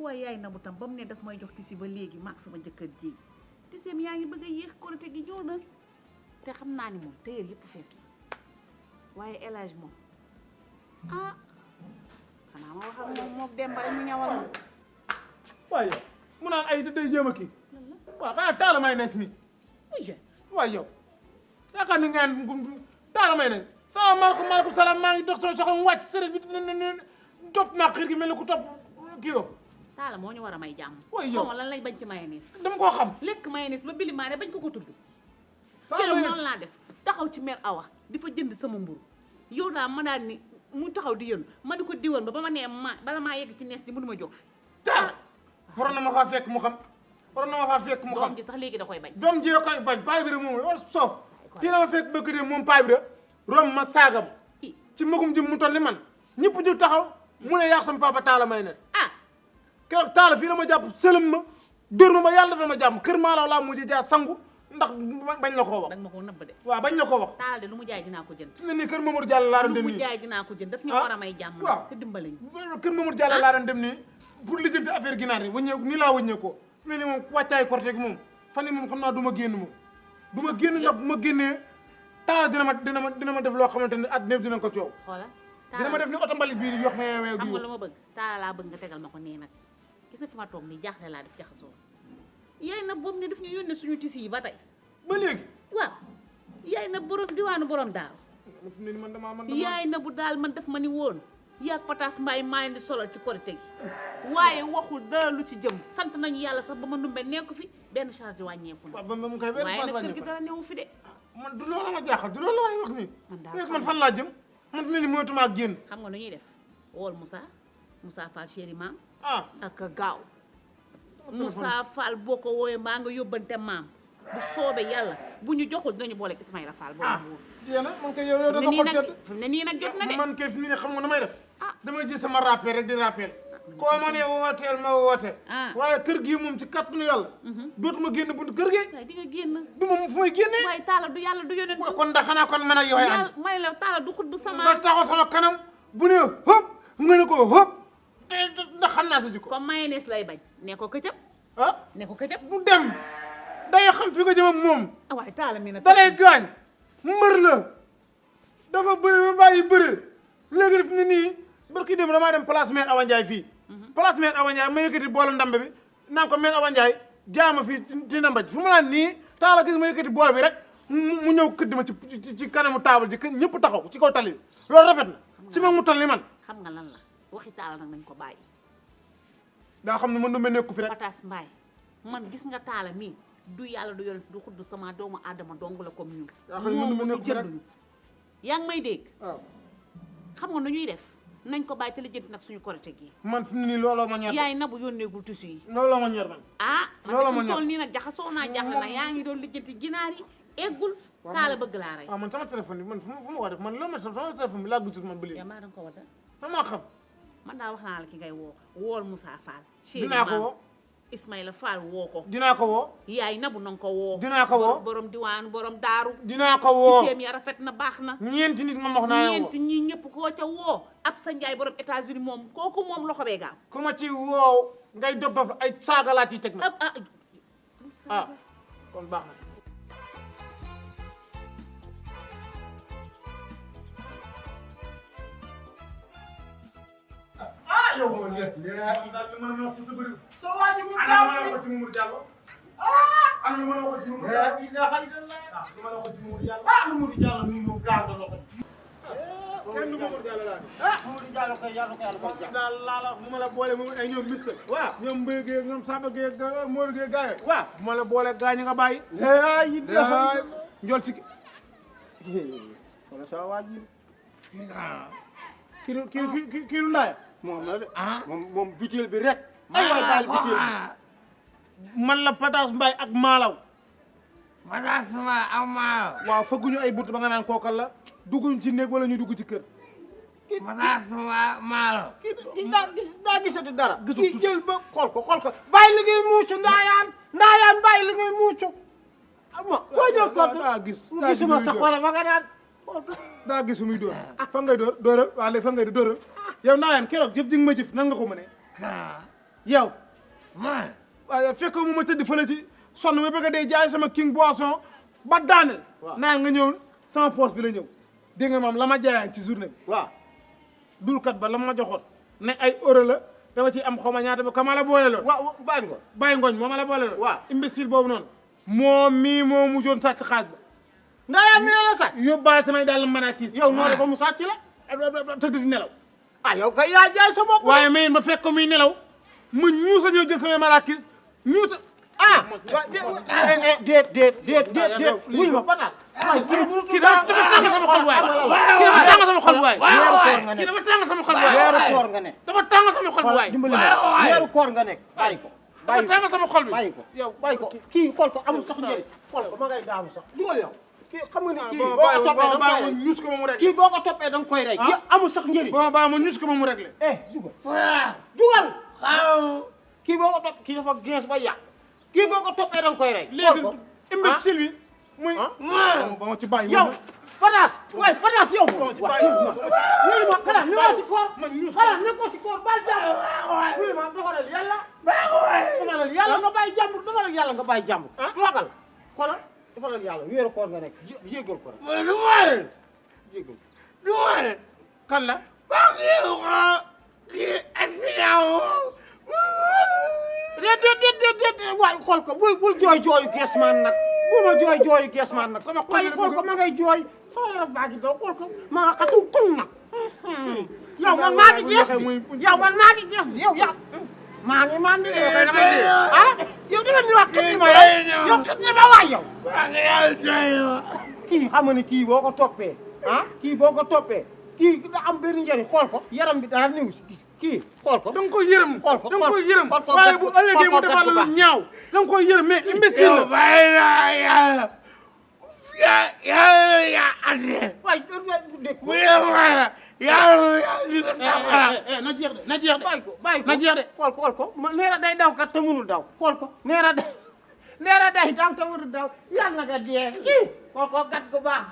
waaye yaay na bu tam ba mu ne daf may jox tisi ba léegi maag sama jëkkër ji tiseem yaa ngi bëgg a yéex korite gi ñëw na te xam naa ni moom téyër yëpp fees la waaye élage moom ah xanaa ma wax ak moom moom Demba rek mu ñawal waaye yow mu naan ay day jéem a kii waaw xanaa taala may nes mi waaye yow yaakaar ni ngeen taala may nes salaamaaleykum salaam maa ngi dox sama soxla mu wàcc sëriñ bi topp naa xiir gi mel ni ku topp kii yow taala moo ñu war a may jàmm waaye yow xaw ma lan lañ bañ ci mayonnaise dama koo xam lekk mayonnaise ba bilimaane bañ ko tudd keroog noonu laa def taxaw ci mer awa di fa jënd sama mburu yow daa ma daan ni mu taxaw di yëndu ma ni ko diwoon ba ma nee bala maa yegg ci nees di mënuma jóg fi taala waroon na ma faa fekk mu xam waroon na ma faa fekk mu xam doom ji sax léegi da koy bañ doom ji koy bañ paay bi de moom war soof fii la ma fekk bëgg de moom paay bi de rom ma saagam ci magum jëm mu toll ni man ñëpp ju taxaw mu ne yaa sama papa taala may net ah keroog taala fii dama jàpp sëlëm ma dóor ma yàlla dafa ma jàmm kër maalaw laa mujj jaa sangu ndax bañ la koo wax danga ma koo nëbb de waaw bañ la koo wax taala de lu mu jaay dinaa ko jënd fi ne nii kër Mamadou Diallo laa doon lu dem mu nii jaay dinaa ko jënd daf ñu war a may jàmm waaw te dimbale ñu kër Mamadou Diallo laa doon dem nii pour lijjanti affaire ginaar yi wëññee nii laa wëññee ko fi ne nii moom wàccaay korte gi moom fan yi moom xam naa du ma génn moom du ma génn ndax bu ma génnee taala dina ma def loo xamante ne àddina bi dina ko coow xoola dina ma def ni oto mbalit bii di yox ma xam nga lu ma bëgg taala laa bëgg nga tegal ma ko nii nag gis nga fi ma toog nii jaaxle laa def jaxasoo yaay na boobu ne daf ñu yónnee suñu tisi yi ba tey ba léegi waaw yaay na borom diwaanu borom daal fi ne nii man dama yaay na bu daal man daf ma ni woon yaag pataas mbaay maa leen di solal ci korite gi waaye waxul dara lu ci jëm sant nañu yàlla sax ba ma numbe nekku fi benn charge wàññeeku na waaw ba mu koy benn waaye charge nag kër gi wàññeeku dara newu fi de man du loolu ma jaaxal du loolu la wax nii man daal léegi man fan laa jëm man fi ne nii moytuma ak génn xam nga nu ñuy def wool Moussa Fall chéri maam ah ak gaaw Moussa Fall boo ko wooyee maa nga yóbbante maam bu soobee yàlla bu ñu joxul dinañu boole Ismaïla Fall boobu wóor jéena man kay yow da ne ko nii xol nag sedd fi mu ne nii nag jot na de man kay fi mu ne xam nga nu may def ah damay jël sama rappel rek di rappel koo ma ne wooteel ma woote waaye kër gii moom ci kattanu yàlla dootuma génn buntu kër gi waaye di nga génn du moom fu may génnee waaye taala du yàlla du yonent kon ndax xanaa kon man ak yow ay am yàlla may la taala du xut bu sama nga taxaw sama kanam bu ne hëpp nga ne ko hëpp te ndax xam naa sa jikko comme mayonnaise lay bañ ne ko këcëb ah ne ko këcëb du dem day xam fi nga jëm ak moom ah waaye taala mi na da lay gaañ mbër la dafa bëri ba bàyyi bëri léegi def ni nii barki dem damaa dem place maire Awa Ndiaye fii place maire Awa Ndiaye ma yëkkati boolu ndambe bi naan ko maire Awa Ndiaye jaama fii ci ndamba ji fu mu naan nii taala gis ma yëkkati bool bi rek mu ñëw këdd ma ci kanamu taabal ji ñëpp taxaw ci kaw tali bi loolu rafet na ci mag mu toll ni man xam nga lan la waxi taala nag nañ ko bàyyi daa xam ne man du ma nekku fi rek pataas mbaay man gis nga taala mii du yàlla du yonent du xut du sama doomu aadama dong la comme ñun yaa xam ne man du ma moomu nekku fi rek jënduñu yaa ngi may dégg waaw xam nga nu ñuy def nañ ko bàyyi te lijjanti nag suñu korite gi man fi mu ne nii looloo ma ñor yaay na bu yónneegul tissu yi looloo ma ñor man ah loolu ma man ñor tool nii nag jaxasoo naa jaaxle na yaa ngi doon lijjanti ginaar yi eggul taala bëgg laa rey waaw man sama téléphone bi man fu ma ko def man loolu ma sama téléphone bi laa gisul man ba léegi yaa maa danga ko wadda damaa xam man daal wax naa la ki ngay woo wool Moussa Fall chéri dinaa ko maam woo Ismaïla Fall woo ko dinaa ko woo yaay nabu nanga ko woo dinaa ko woo borom diwaanu borom daaru dinaa ko woo séem ya rafet na baax na ñeenti nit moom wax naa yow ñeenti ñi ñëpp koo ca woo ab sa njaay borom États-Unis moom kooku moom loxo bee gaaw ku ma ci woow ngay dof dof ay saaga laa ciy teg na ab ah kon baax na yow moo nekk daal li mën a wax ci bëri sa waa ji mu ana gaaw ma la ko ci Mamadou Diallo ana ma la ko ci Mamadou la Diallo ilaha illallah lu ma la ko ci Mamadou Diallo Mamadou Diallo mi mu gaaw da loxo kenn du Mamadou Diallo laa Mamadou Diallo koy yàlla ko yàlla fay jàmm daal laa la bu ma la boole moom ay ñoom mister waaw ñoom Mbaye Gueye ñoom Samba Gueye Modou Gueye gaaye waaw bu ma la boole gaañ nga bàyyi la ilaha njool si wala sa waa ji kii du ndaaya moom la de moom butéel bi rek ay waay baal butéel bi man la Pataas Mbaye ak Malaw Pataas Mbaye ak Malaw. waaw fëgguñu ay bunt ba nga naan kookal la dugguñ ci néeg wala ñu dugg ci kër Pataas Mbaye Malaw. kii daa gisati dara Gisul kii jël ba xool ko bàyyi li ngay muucu ndaayaan bàyyi li ngay muucu ama koo jël ko daa gis mu gisuma sa xoola ba nga naan daa gis fu muy dóor fan ngay dóor dóoral waaw léegi fan ngay dóoral yow naayaan keroog jëf ji nga ma jëf nan nga ko mënee Kana yow man waaye fekkoo mu ma tëdd fële ci sonn ma bëgg a dee jaay sama king boisson ba daaneel naan nga ñëw sama poche bi la ñëw dégg nga maam la ma jaayaan ci journée bi waaw dulkat ba la ma joxoon ne ay euro la dama ci am xawma ñaata ba kama la boole loon waaw bàyyi nga bàyyi ngooñ moo ma la boole loon waaw imbécile boobu noonu moom mii moo mujjoon sàcc xaaj ba ndaayaan mi la sàcc yóbbaale samay daal mën a kiis yow noonu ba mu sàcc la tëdd di nelaw ah yow kay yaa jaay sa bopp waaye mais ma fekk ko muy nelaw mu ñuusa ñëw jël samay marakis ñuusa ah déet wuy ma pataas kii dafa tàng sama xol waay kii dafa tàng sama xol waay kii dafa tàng sama xol waay weeru koor nga nekk dafa tàng sama xol waay dimbali ma weeru koor nga nekk bàyyi ko dafa tàng sama xol bi bàyyi ko yow bàyyi ko kii xool ko amul sax njëriñ xool ko ma ngay daamu sax dugal yow kii xam nga ni kii boo ko toppee da nga koy rey ñuus ko ba mu réglé kii boo ko toppee da nga koy rey kii amul sax njëriñ boo baa ma ñuus ko ba mu réglé dugal dugal xaw kii boo ko topp kii dafa gees ba yàq kii boo ko toppee da nga koy rey léegi imbécile bi muy ba ma ci bàyyi yow pataas waay pataas yow wuy ma xanaa ne ko si koor xanaa ne ko si koor baal jàmbur wuy ma doxalal yàlla doxalal yàlla nga bàyyi jàmbur doxalal yàlla nga bàyyi jàmbur doxal xoolal doxalal yàlla weeru koor nga nekk yéegal ko rek du man yéegal du man kan la ba kii accident déet waay xool ko bul jooy jooyu gees maan nag bu ma jooy jooyu gees maan nag sama xol waaye xool ko ma ngay jooy sama yaram baa ngi daw xool ko ma nga xasu kun nag yow man maa ngi gees yow man maa ngi gees yow yaa maa ngi man di ah yow dama ñu wax xit ma yow xit ni ma waay yow kii xam nga ni kii boo ko toppee ah kii boo ko toppee kii da am benn njëriñ xool ko yaram bi dara néew si kii xool ko da nga koy yërëm xool ko da nga koy yërëm xool ko waaye bu ëllëgee mu defal la lu ñaaw da nga koy yërëm mais imbécile la bàyyi naa yàlla yaa ate waay dégg bu yàlla di ko safara na jeex de na jeex de bàyyi ko na jeex de xool ko neera day daw kat te mënul daw xool ko neera day daw te mënul daw yàlla nga dee kii xool ko gat gu baax